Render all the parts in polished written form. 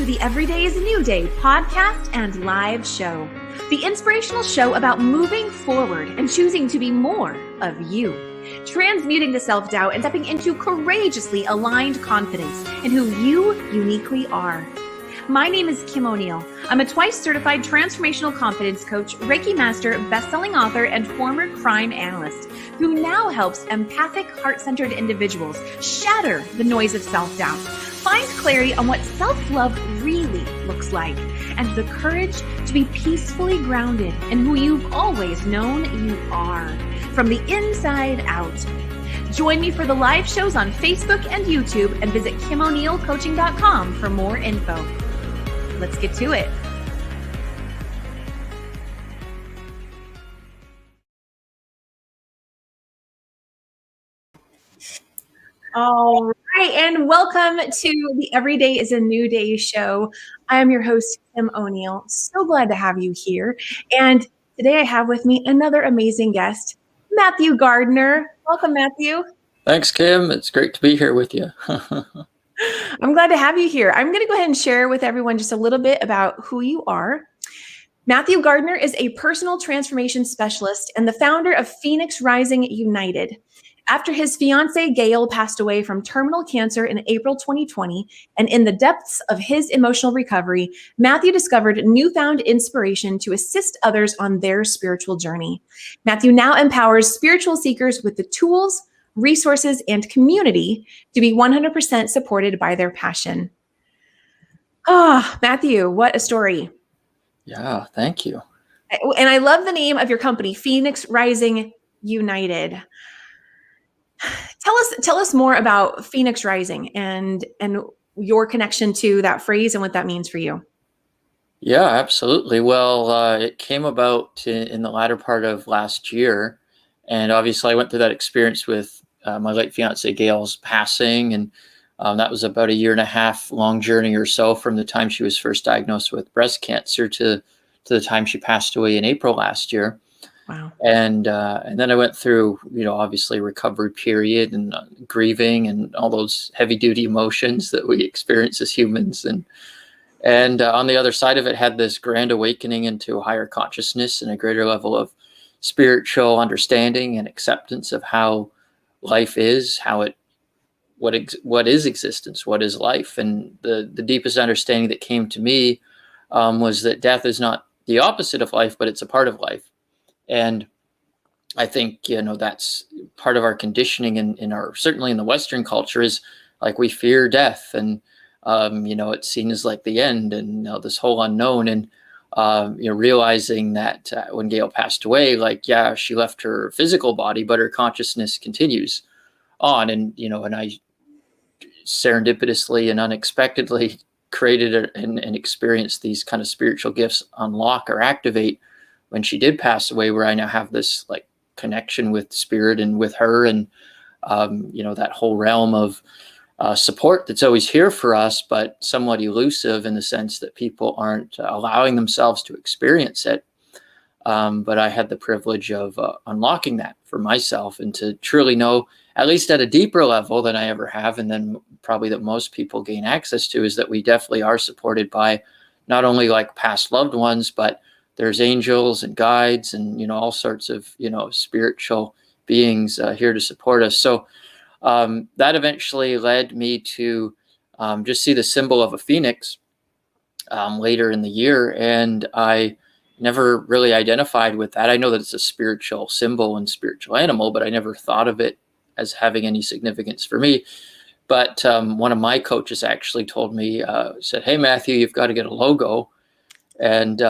to the Everyday is a New Day podcast and live show, the inspirational show about moving forward and choosing to be more of you, transmuting the self-doubt and stepping into courageously aligned confidence in who you uniquely are. My name is Kim O'Neill. I'm a twice certified transformational confidence coach, Reiki master, best-selling author, and former crime analyst who now helps empathic, heart-centered individuals shatter the noise of self-doubt, find clarity on what self-love really looks like, and the courage to be peacefully grounded in who you've always known you are, from the inside out. Join me for the live shows on Facebook and YouTube, and visit KimO'NeillCoaching.com for more info. Let's get to it. All right, and welcome to the Everyday is a New Day show. I am your host, Kim O'Neill. So glad to have you here. And today I have with me another amazing guest, Matthew Gardner. Welcome, Matthew. Thanks, Kim. It's great to be here with you. I'm glad to have you here. I'm going to go ahead and share with everyone just a little bit about who you are. Matthew Gardner is a personal transformation specialist and the founder of Phoenix Rising United. After his fiancée, Gail, passed away from terminal cancer in April 2020, and in the depths of his emotional recovery, Matthew discovered newfound inspiration to assist others on their spiritual journey. Matthew now empowers spiritual seekers with the tools, resources, and community to be 100% supported by their passion. Matthew, what a story. Yeah, thank you. And I love the name of your company, Phoenix Rising United. Tell us more about Phoenix Rising and your connection to that phrase and what that means for you. Yeah, absolutely. Well, it came about in the latter part of last year. And obviously I went through that experience with my late fiancée Gail's passing. And that was about 1.5 years long journey or so from the time she was first diagnosed with breast cancer to the time she passed away in April last year. Wow. And then I went through, obviously recovery period and grieving and all those heavy duty emotions that we experience as humans. And on the other side of it, had this grand awakening into higher consciousness and a greater level of spiritual understanding and acceptance of how life is, what is existence, what is life. And the deepest understanding that came to me was that death is not the opposite of life, but it's a part of life. And I think, that's part of our conditioning in our, certainly in the Western culture, is like we fear death and, it's seen as like the end and this whole unknown. And, realizing that when Gail passed away, she left her physical body, but her consciousness continues on. And, and I serendipitously and unexpectedly created and experienced these kind of spiritual gifts unlock or activate when she did pass away, where I now have this like connection with spirit and with her and, that whole realm of support that's always here for us, but somewhat elusive in the sense that people aren't allowing themselves to experience it. But I had the privilege of unlocking that for myself and to truly know, at least at a deeper level than I ever have, and then probably that most people gain access to, is that we definitely are supported by not only like past loved ones, but there's angels and guides and, all sorts of, spiritual beings here to support us. So that eventually led me to just see the symbol of a phoenix later in the year. And I never really identified with that. I know that it's a spiritual symbol and spiritual animal, but I never thought of it as having any significance for me. But one of my coaches actually told me, said, "Hey, Matthew, you've got to get a logo." And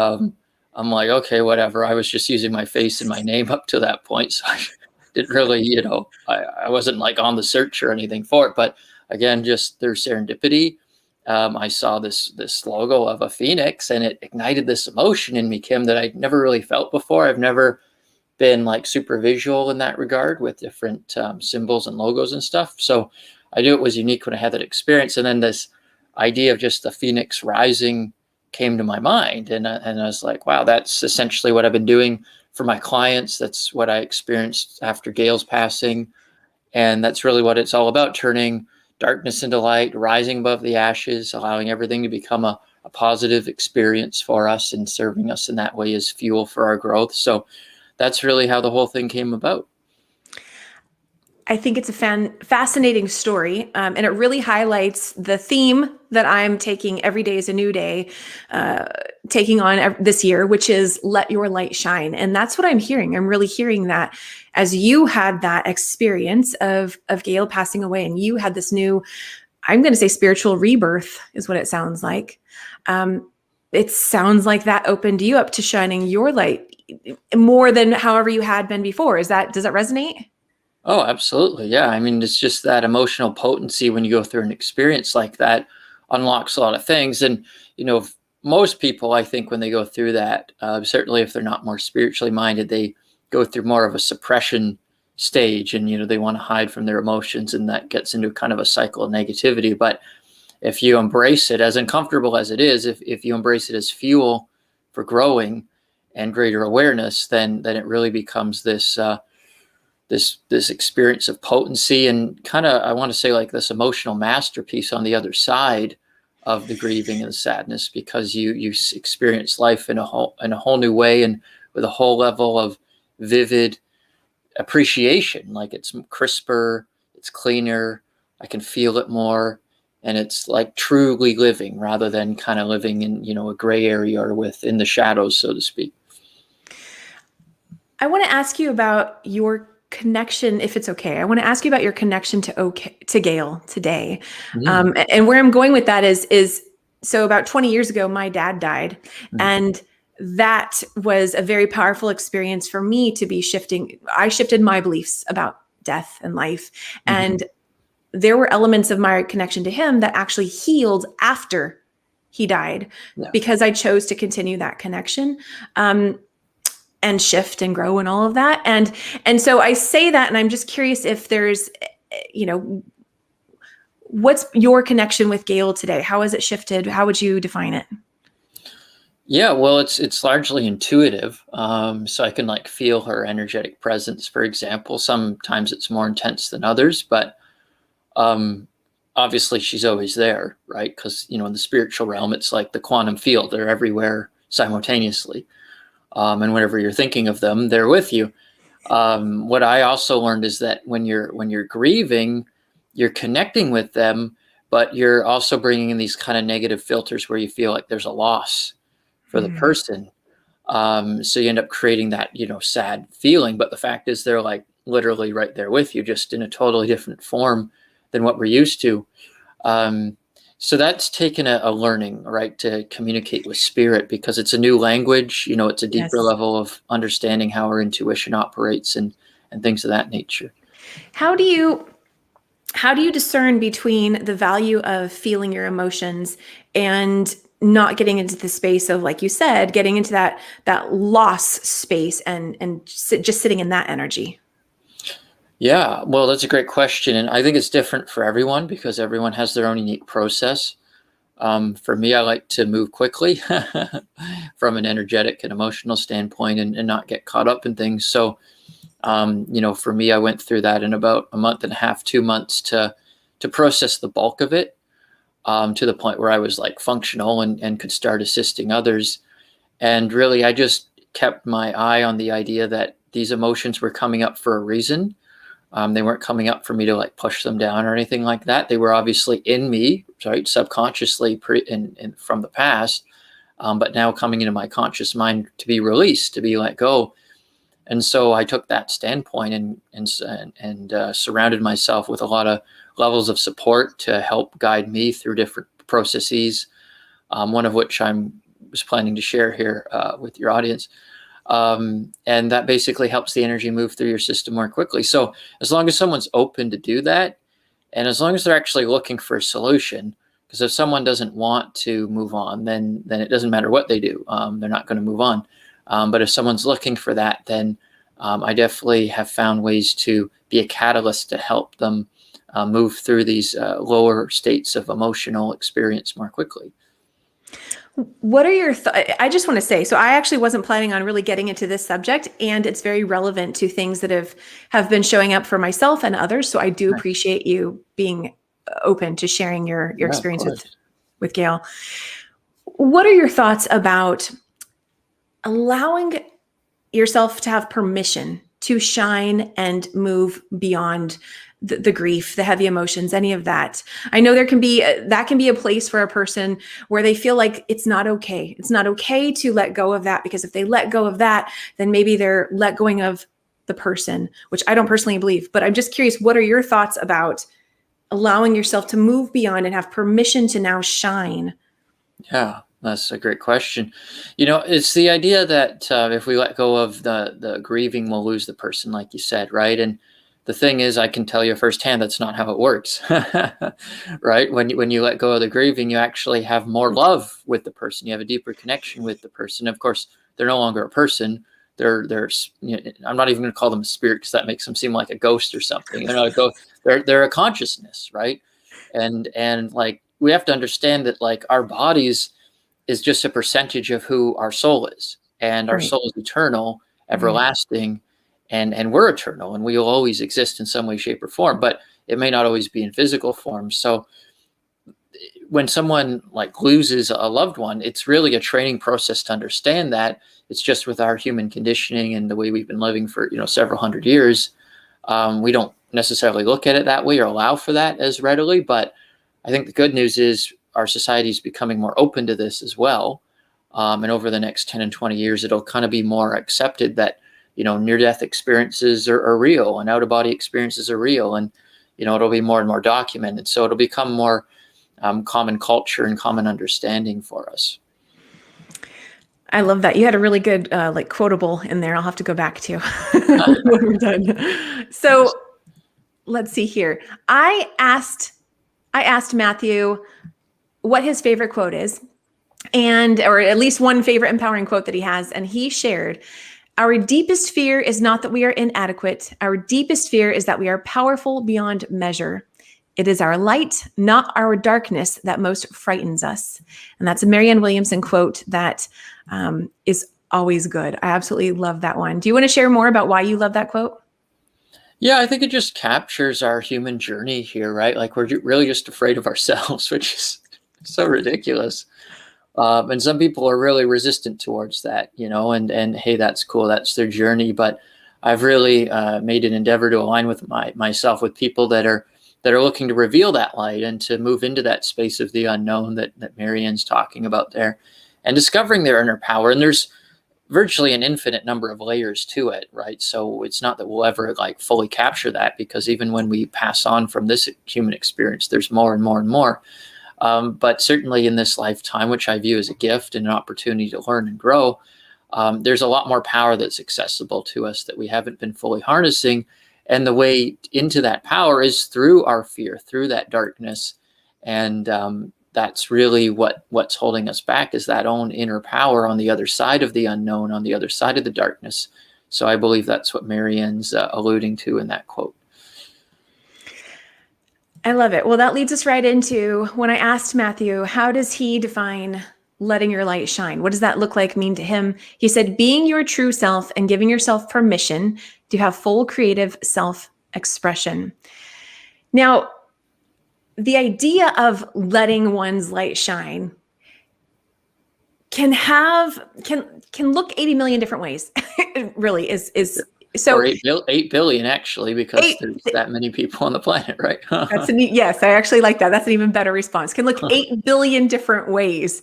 I'm like, okay, whatever. I was just using my face and my name up to that point. So I didn't really, I wasn't like on the search or anything for it. But again, just through serendipity, I saw this logo of a phoenix, and it ignited this emotion in me, Kim, that I'd never really felt before. I've never been like super visual in that regard with different symbols and logos and stuff. So I knew it was unique when I had that experience. And then this idea of just the phoenix rising came to my mind. And I was like, wow, that's essentially what I've been doing for my clients. That's what I experienced after Gail's passing. And that's really what it's all about, turning darkness into light, rising above the ashes, allowing everything to become a positive experience for us and serving us in that way as fuel for our growth. So that's really how the whole thing came about. I think it's a fascinating story, and it really highlights the theme that I'm taking every day is a new day, taking on this year, which is let your light shine. And that's what I'm hearing. I'm really hearing that as you had that experience of Gail passing away, and you had this new, I'm going to say spiritual rebirth is what it sounds like. It sounds like that opened you up to shining your light more than however you had been before. Does that resonate? Oh, absolutely. Yeah. I mean, it's just that emotional potency when you go through an experience like that unlocks a lot of things. And, most people, I think, when they go through that, certainly if they're not more spiritually minded, they go through more of a suppression stage and, they want to hide from their emotions, and that gets into kind of a cycle of negativity. But if you embrace it, as uncomfortable as it is, if you embrace it as fuel for growing and greater awareness, then it really becomes this experience of potency and kind of, I want to say, like this emotional masterpiece on the other side of the grieving and the sadness, because you experience life in a whole new way and with a whole level of vivid appreciation. Like it's crisper, it's cleaner, I can feel it more, and it's like truly living rather than kind of living in, a gray area or within the shadows, so to speak. I want to ask you about your connection, if it's okay. I want to ask you about your connection to Gail today. And where I'm going with that is so about 20 years ago, my dad died. And that was a very powerful experience for me to be shifting. I shifted my beliefs about death and life. And there were elements of my connection to him that actually healed after he died, because I chose to continue that connection. And shift and grow and all of that. And so I say that, and I'm just curious if there's, what's your connection with Gail today? How has it shifted? How would you define it? Yeah, well, it's largely intuitive. So I can like feel her energetic presence, for example. Sometimes it's more intense than others, but obviously she's always there, right? Because, in the spiritual realm, it's like the quantum field. They're everywhere simultaneously. And whenever you're thinking of them, they're with you. What I also learned is that when you're grieving, you're connecting with them, but you're also bringing in these kind of negative filters where you feel like there's a loss for the person. So you end up creating that, sad feeling. But the fact is they're like literally right there with you, just in a totally different form than what we're used to. So that's taken a learning, right, to communicate with spirit, because it's a new language. It's a deeper level of understanding how our intuition operates and things of that nature. How do you discern between the value of feeling your emotions and not getting into the space of, like you said, getting into that loss space and just sitting in that energy? Yeah, well, that's a great question. And I think it's different for everyone because everyone has their own unique process. For me, I like to move quickly from an energetic and emotional standpoint and not get caught up in things. So, for me, I went through that in about a month and a half, 2 months to process the bulk of it, to the point where I was like functional and could start assisting others. And really, I just kept my eye on the idea that these emotions were coming up for a reason. They weren't coming up for me to like push them down or anything like that. They were obviously in me, right, subconsciously from the past, but now coming into my conscious mind to be released, to be let go. And so I took that standpoint and surrounded myself with a lot of levels of support to help guide me through different processes. One of which I was planning to share here with your audience. And that basically helps the energy move through your system more quickly. So as long as someone's open to do that, and as long as they're actually looking for a solution, because if someone doesn't want to move on, then it doesn't matter what they do. They're not going to move on. But if someone's looking for that, then I definitely have found ways to be a catalyst to help them move through these lower states of emotional experience more quickly. What are your I just want to say, so I actually wasn't planning on really getting into this subject, and it's very relevant to things that have been showing up for myself and others. So I do appreciate you being open to sharing your Yeah, of experience course. with Gail. What are your thoughts about allowing yourself to have permission to shine and move beyond the grief, the heavy emotions, any of that? I know there can be that can be a place for a person where they feel like it's not okay. It's not okay to let go of that, because if they let go of that, then maybe they're let going of the person, which I don't personally believe. But I'm just curious, what are your thoughts about allowing yourself to move beyond and have permission to now shine? Yeah, that's a great question. It's the idea that if we let go of the grieving, we'll lose the person, like you said, right? And the thing is, I can tell you firsthand, that's not how it works, right? When you let go of the grieving, you actually have more love with the person. You have a deeper connection with the person. Of course, they're no longer a person. They're I'm not even going to call them a spirit, because that makes them seem like a ghost or something. They're not a ghost. They're a consciousness, right? And like, we have to understand that, like, our bodies is just a percentage of who our soul is, and our Right. soul is eternal, everlasting, and we're eternal, and we will always exist in some way, shape, or form, but it may not always be in physical form. So when someone like loses a loved one, it's really a training process to understand that. It's just with our human conditioning and the way we've been living for several hundred years, we don't necessarily look at it that way or allow for that as readily. But I think the good news is our society is becoming more open to this as well. And over the next 10 and 20 years, it'll kind of be more accepted that, near-death experiences are real, and out-of-body experiences are real. And, it'll be more and more documented. So it'll become more common culture and common understanding for us. I love that. You had a really good like quotable in there. I'll have to go back to when we're done. So let's see here. I asked Matthew what his favorite quote is, or at least one favorite empowering quote that he has, and he shared, "Our deepest fear is not that we are inadequate. Our deepest fear is that we are powerful beyond measure. It is our light, not our darkness, that most frightens us." And that's a Marianne Williamson quote that is always good. I absolutely love that one. Do you want to share more about why you love that quote? Yeah, I think it just captures our human journey here, right? Like, we're really just afraid of ourselves, which is so ridiculous. And some people are really resistant towards that, and hey, that's cool. That's their journey. But I've really made an endeavor to align with myself with people that are looking to reveal that light and to move into that space of the unknown that Marianne's talking about there, and discovering their inner power. And there's virtually an infinite number of layers to it, right? So it's not that we'll ever like fully capture that, because even when we pass on from this human experience, there's more and more and more. But certainly in this lifetime, which I view as a gift and an opportunity to learn and grow, there's a lot more power that's accessible to us that we haven't been fully harnessing. And the way into that power is through our fear, through that darkness. And that's really what's holding us back, is that own inner power on the other side of the unknown, on the other side of the darkness. So I believe that's what Marianne's alluding to in that quote. I love it. Well, that leads us right into when I asked Matthew, how does he define letting your light shine? What does that look like, mean to him? He said, being your true self and giving yourself permission to have full creative self-expression. Now, the idea of letting one's light shine can look 80 million different ways. It really is so, or 8 billion, actually, because there's that many people on the planet, right? Yes, I actually like that. That's an even better response. Can look 8 billion different ways.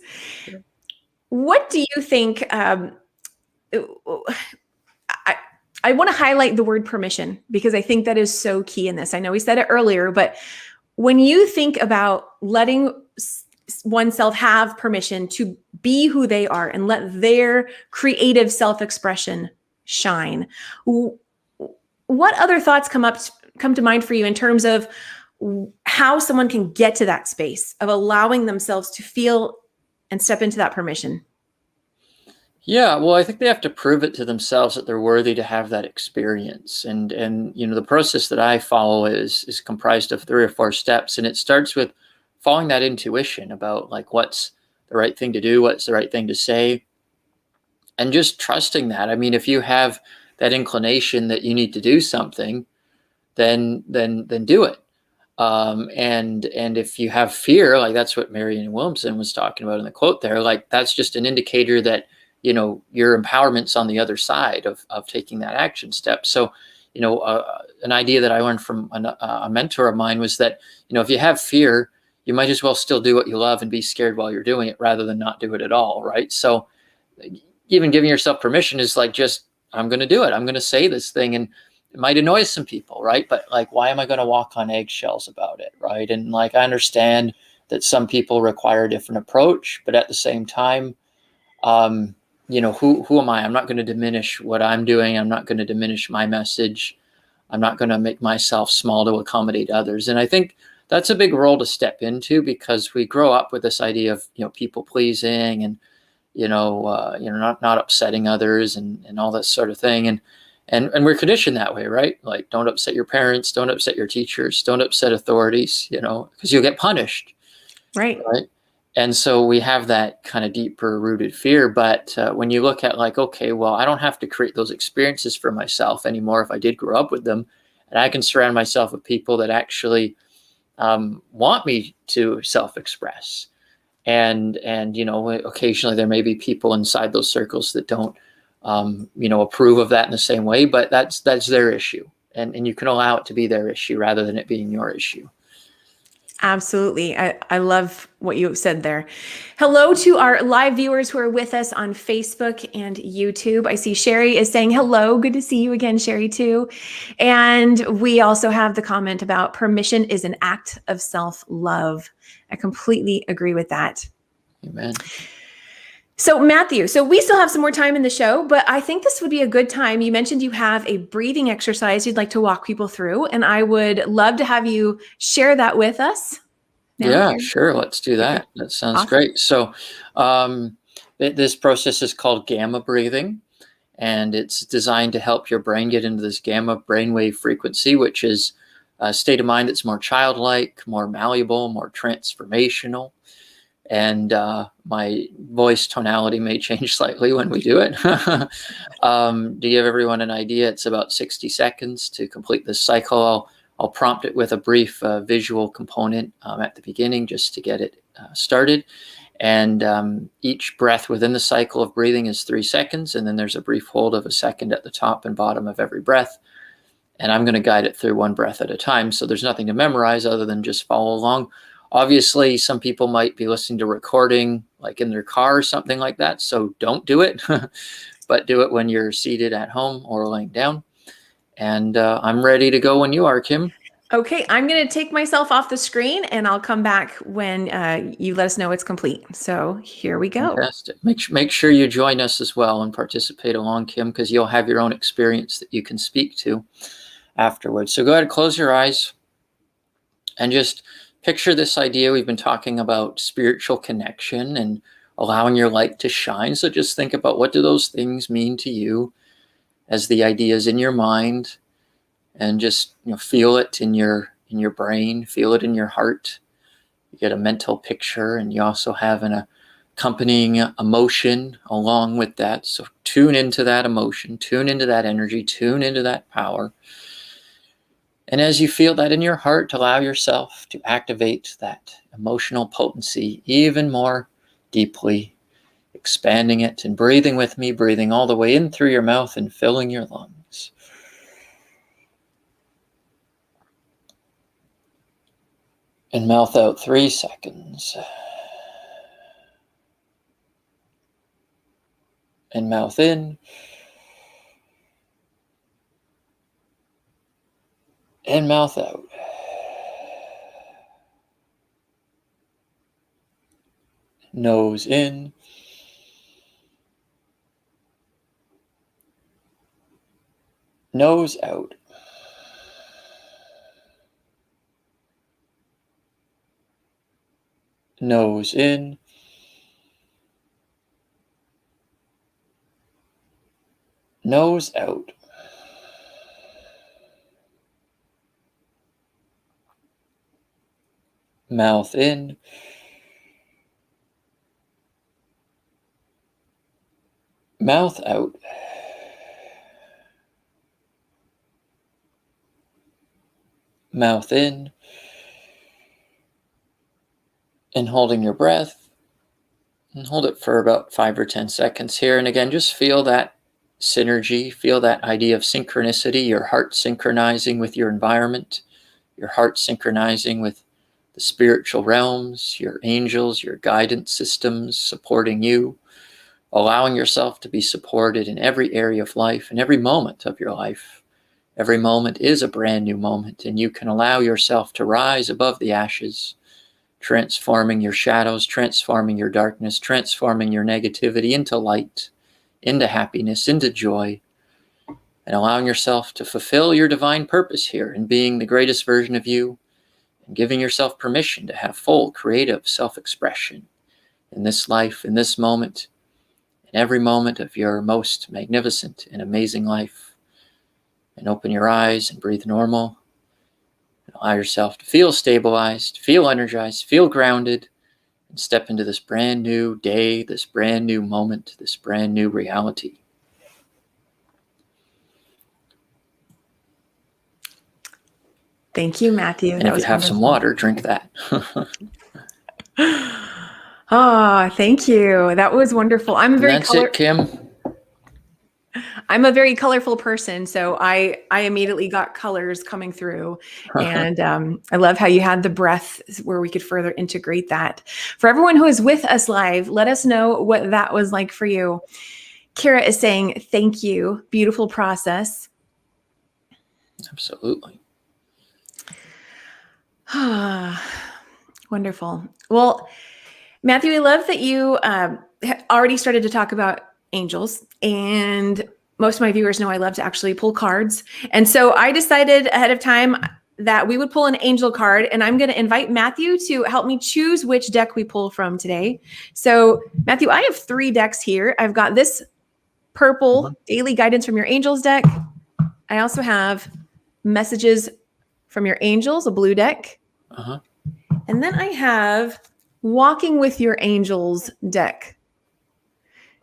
What do you think? I want to highlight the word permission, because I think that is so key in this. I know we said it earlier, but when you think about letting oneself have permission to be who they are and let their creative self-expression shine, what other thoughts come to mind for you in terms of how someone can get to that space of allowing themselves to feel and step into that permission? Yeah, well, I think they have to prove it to themselves that they're worthy to have that experience. And the process that I follow is comprised of 3 or 4 steps, and it starts with following that intuition about like what's the right thing to do, what's the right thing to say, and just trusting that. I mean, if you have that inclination that you need to do something, then do it. And if you have fear, like that's what Marianne Williamson was talking about in the quote there, like that's just an indicator that, your empowerment's on the other side of taking that action step. So, an idea that I learned from a mentor of mine was that, if you have fear, you might as well still do what you love and be scared while you're doing it rather than not do it at all. Right. So even giving yourself permission is like, just, I'm going to do it. I'm going to say this thing. And it might annoy some people, right? But like, why am I going to walk on eggshells about it, right? And like, I understand that some people require a different approach, but at the same time, who am I? I'm not going to diminish what I'm doing. I'm not going to diminish my message. I'm not going to make myself small to accommodate others. And I think that's a big role to step into, because we grow up with this idea of, people pleasing and, not upsetting others and all that sort of thing. And we're conditioned that way, right? Like, don't upset your parents, don't upset your teachers, don't upset authorities, because you'll get punished. Right. Right. And so we have that kind of deeper rooted fear. But when you look at like, okay, well, I don't have to create those experiences for myself anymore if I did grow up with them. And I can surround myself with people that actually want me to self-express. And occasionally there may be people inside those circles that don't, approve of that in the same way, but that's their issue. And you can allow it to be their issue rather than it being your issue. Absolutely. I love what you said there. Hello to our live viewers who are with us on Facebook and YouTube. I see Sherry is saying hello. Good to see you again, Sherry, too. And we also have the comment about permission is an act of self-love. I completely agree with that. Amen. So Matthew, we still have some more time in the show, but I think this would be a good time. You mentioned you have a breathing exercise you'd like to walk people through, and I would love to have you share that with us. Yeah, sure. Let's do that. That sounds awesome. Great. So this process is called gamma breathing, and it's designed to help your brain get into this gamma brainwave frequency, which is a state of mind that's more childlike, more malleable, more transformational. And my voice tonality may change slightly when we do it. To give everyone an idea, it's about 60 seconds to complete this cycle. I'll prompt it with a brief visual component at the beginning just to get it started. And each breath within the cycle of breathing is 3 seconds. And then there's a brief hold of a second at the top and bottom of every breath. And I'm going to guide it through one breath at a time. So there's nothing to memorize other than just follow along. Obviously, some people might be listening to recording like in their car or something like that. So don't do it, but do it when you're seated at home or laying down. And I'm ready to go when you are, Kim. Okay, I'm going to take myself off the screen and I'll come back when you let us know it's complete. So here we go. Fantastic. Make sure you join us as well and participate along, Kim, because you'll have your own experience that you can speak to afterwards. So go ahead, close your eyes and just picture this idea. We've been talking about spiritual connection and allowing your light to shine. So just think about, what do those things mean to you as the ideas in your mind, and just feel it in your brain, feel it in your heart. You get a mental picture, and you also have an accompanying emotion along with that. So tune into that emotion, tune into that energy, tune into that power. And as you feel that in your heart, allow yourself to activate that emotional potency even more deeply, expanding it and breathing with me, breathing all the way in through your mouth and filling your lungs. And mouth out 3 seconds. And mouth in. And mouth out. Nose in. Nose out. Nose in. Nose out. Mouth in. Mouth out. Mouth in. And holding your breath, and hold it for about 5 or 10 seconds here. And again, just feel that synergy, feel that idea of synchronicity, your heart synchronizing with your environment, your heart synchronizing with the spiritual realms, your angels, your guidance systems supporting you, allowing yourself to be supported in every area of life, in every moment of your life. Every moment is a brand new moment, and you can allow yourself to rise above the ashes, transforming your shadows, transforming your darkness, transforming your negativity into light, into happiness, into joy, and allowing yourself to fulfill your divine purpose here in being the greatest version of you, and giving yourself permission to have full creative self-expression in this life, in this moment, in every moment of your most magnificent and amazing life. And open your eyes and breathe normal. Allow yourself to feel stabilized, feel energized, feel grounded, and step into this brand new day, this brand new moment, this brand new reality. Thank you, Matthew. And if you have some water, drink that. Oh, thank you. That was wonderful. That's it, Kim. I'm a very colorful person, so I immediately got colors coming through. And I love how you had the breath where we could further integrate that. For everyone who is with us live, let us know what that was like for you. Kara is saying, thank you. Beautiful process. Absolutely. Wonderful. Well, Matthew, I love that you already started to talk about angels, and most of my viewers know I love to actually pull cards. And so I decided ahead of time that we would pull an angel card, and I'm going to invite Matthew to help me choose which deck we pull from today. So Matthew, I have 3 decks here. I've got this purple daily guidance from your angels deck. I also have messages from your angels, a blue deck. And then I have walking with your angels deck.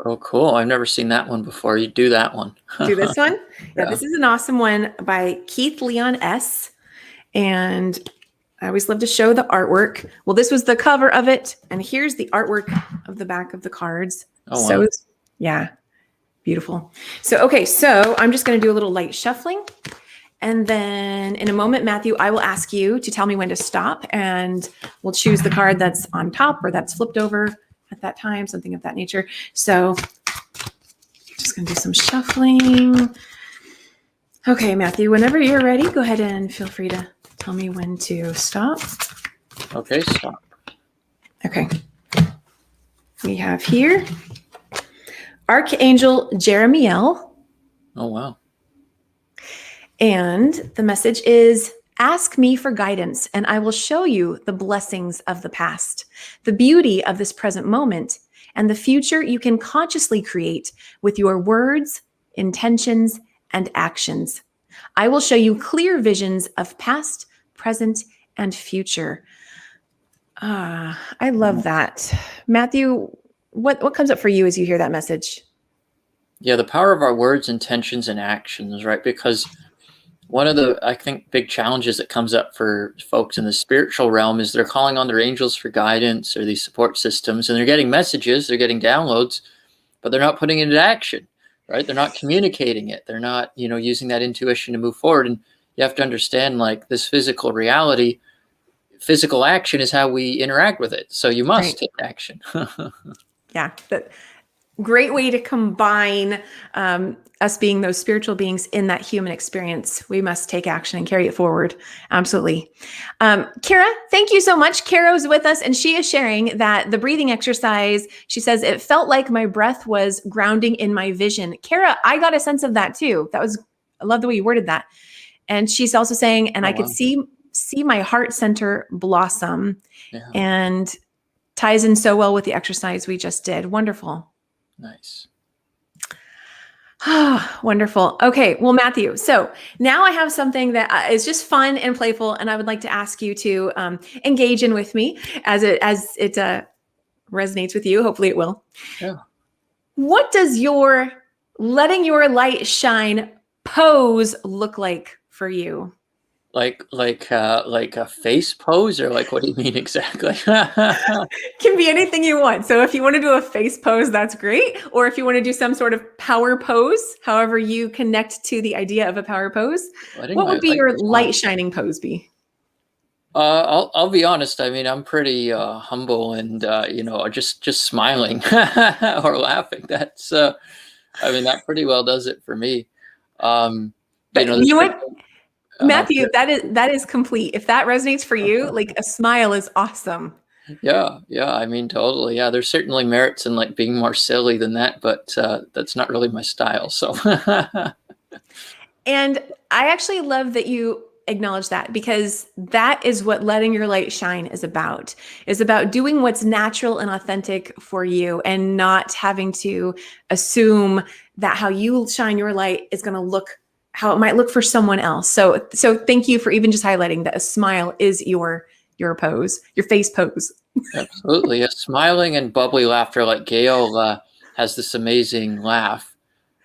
Oh, cool. I've never seen that one before. You do that one. Do this one? Yeah. This is an awesome one by Keith Leon S. And I always love to show the artwork. Well, this was the cover of it. And here's the artwork of the back of the cards. Oh, wow. So, yeah, beautiful. So, okay, so I'm just going to do a little light shuffling. And then in a moment, Matthew, I will ask you to tell me when to stop, and we'll choose the card that's on top or that's flipped over at that time, something of that nature. So just going to do some shuffling. Okay, Matthew, whenever you're ready, go ahead and feel free to tell me when to stop. Okay, stop. Okay. We have here Archangel Jeremiel. Oh, wow. And the message is, ask me for guidance, and I will show you the blessings of the past, the beauty of this present moment, and the future you can consciously create with your words, intentions, and actions. I will show you clear visions of past, present, and future. I love that. Matthew, what comes up for you as you hear that message? Yeah, the power of our words, intentions, and actions, right? Because one of the, I think, big challenges that comes up for folks in the spiritual realm is they're calling on their angels for guidance or these support systems, and they're getting messages, they're getting downloads, but they're not putting it into action, right? They're not communicating it. They're not, using that intuition to move forward. And you have to understand, like, this physical reality, physical action is how we interact with it. So you must take action. Yeah. Great way to combine us being those spiritual beings in that human experience. We must take action and carry it forward. Absolutely. Kara, thank you so much. Kara was with us, and she is sharing that the breathing exercise, she says, it felt like my breath was grounding in my vision. Kara, I got a sense of that too. I love the way you worded that. And she's also saying, and I could see my heart center blossom, and ties in so well with the exercise we just did. Wonderful. Nice. Wonderful. Okay. Well, Matthew, so now I have something that is just fun and playful, and I would like to ask you to engage in with me as it resonates with you. Hopefully it will. Yeah. What does your letting your light shine pose look like for you? like a face pose, or like, what do you mean exactly? Can be anything you want. So if you want to do a face pose, that's great. Or if you want to do some sort of power pose, however you connect to the idea of a power pose, Letting what my would be light your shine. light shining pose be? I'll be honest. I mean, I'm pretty humble, and just smiling or laughing. That's I mean, that pretty well does it for me. But There's you know what, certain, Matthew, that is complete. If that resonates for you, like a smile is awesome. yeah, I mean, totally. Yeah, there's certainly merits in like being more silly than that, but that's not really my style. So And I actually love that you acknowledge that, because that is what letting your light shine is about doing what's natural and authentic for you, and not having to assume that how you shine your light is going to look how it might look for someone else. So thank you for even just highlighting that a smile is your pose, your face pose. absolutely, yeah, smiling and bubbly laughter. Like Gail has this amazing laugh,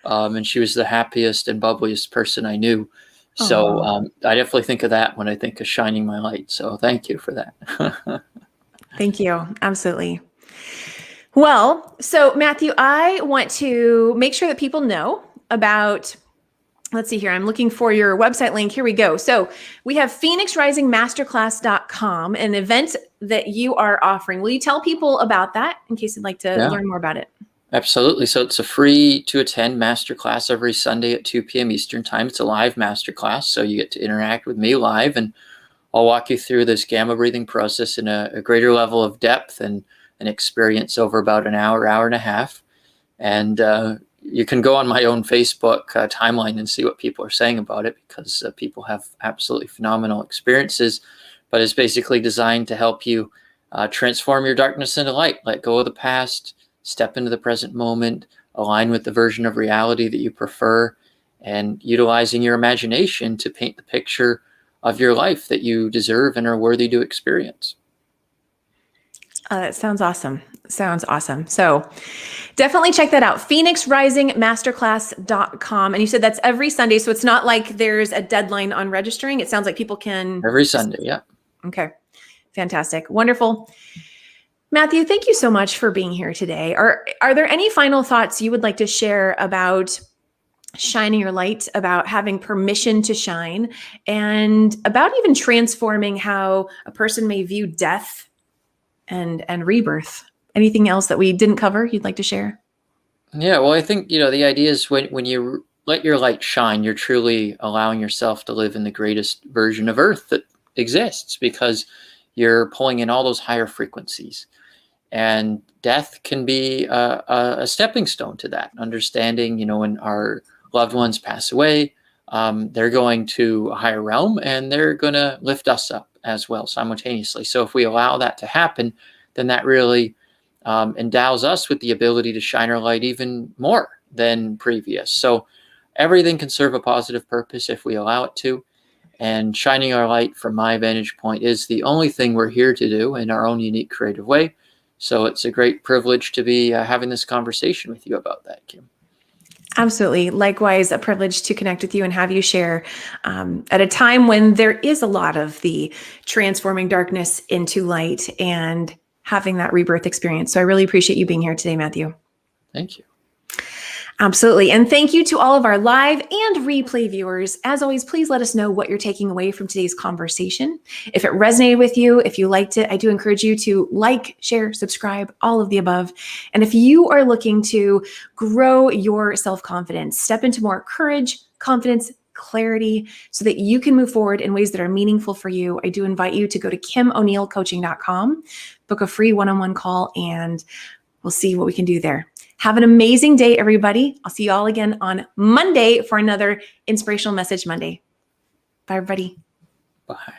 and she was the happiest and bubbliest person I knew. So Aw. I definitely think of that when I think of shining my light. So thank you for that. Thank you. Absolutely. Well, so Matthew, I want to make sure that people know about, let's see here. I'm looking for your website link. Here we go. So we have phoenixrisingmasterclass.com, an event that you are offering. Will you tell people about that in case you'd like to Yeah. learn more about it? Absolutely. So it's a free to attend masterclass every Sunday at 2 p.m. Eastern time. It's a live masterclass, so you get to interact with me live, and I'll walk you through this gamma breathing process in a greater level of depth and an experience over about an hour, hour and a half. And you can go on my own Facebook timeline and see what people are saying about it, because people have absolutely phenomenal experiences. But it's basically designed to help you transform your darkness into light, let go of the past, step into the present moment, align with the version of reality that you prefer, and utilizing your imagination to paint the picture of your life that you deserve and are worthy to experience. That sounds awesome. Sounds awesome. So definitely check that out. phoenixrisingmasterclass.com. And you said that's every Sunday. So it's not like there's a deadline on registering. It sounds like people can. Every Sunday, yeah. Okay. Fantastic. Wonderful. Matthew, thank you so much for being here today. Are there any final thoughts you would like to share about shining your light, about having permission to shine, and about even transforming how a person may view death and rebirth? Anything else that we didn't cover you'd like to share? Yeah, well, I think, the idea is when you let your light shine, you're truly allowing yourself to live in the greatest version of Earth that exists, because you're pulling in all those higher frequencies. And death can be a stepping stone to that. Understanding, when our loved ones pass away, they're going to a higher realm, and they're going to lift us up as well simultaneously. So if we allow that to happen, then that really endows us with the ability to shine our light even more than previous. So everything can serve a positive purpose if we allow it to. And shining our light, from my vantage point, is the only thing we're here to do in our own unique, creative way. So it's a great privilege to be having this conversation with you about that, Kim. Absolutely. Likewise, a privilege to connect with you and have you share at a time when there is a lot of the transforming darkness into light and having that rebirth experience. So I really appreciate you being here today, Matthew. Thank you. Absolutely. And thank you to all of our live and replay viewers. As always, please let us know what you're taking away from today's conversation. If it resonated with you, if you liked it, I do encourage you to like, share, subscribe, all of the above. And if you are looking to grow your self-confidence, step into more courage, confidence, clarity, so that you can move forward in ways that are meaningful for you, I do invite you to go to KimO'NeillCoaching.com, book a free one-on-one call, and we'll see what we can do there. Have an amazing day, everybody. I'll see you all again on Monday for another Inspirational Message Monday. Bye, everybody. Bye.